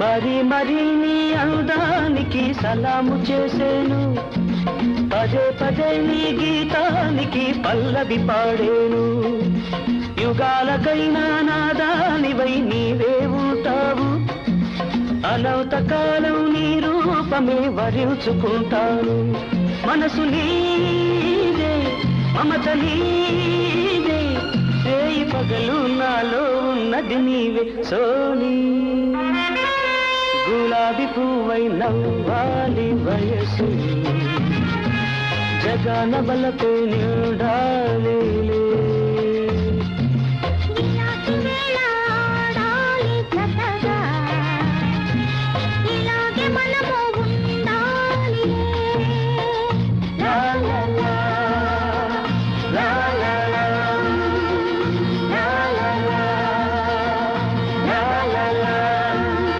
మరి మరి నీ అందానికి సలాము చేసేను, పదే పదే నీ గీతానికి పల్లవి పాడేను. యుగాలకైనా నాదానివై నీవే ఉంటావు, అనంత కాలం నీ రూపమే వరించుకుంటాను. మనసు నీదే, మమత నీదే, రేయి పగలు నాలో ఉన్నది నీవే సోనీ. గులాబీ పువ్వై నవ్వాలి వయసు, జగాన బలపై నిండాలి.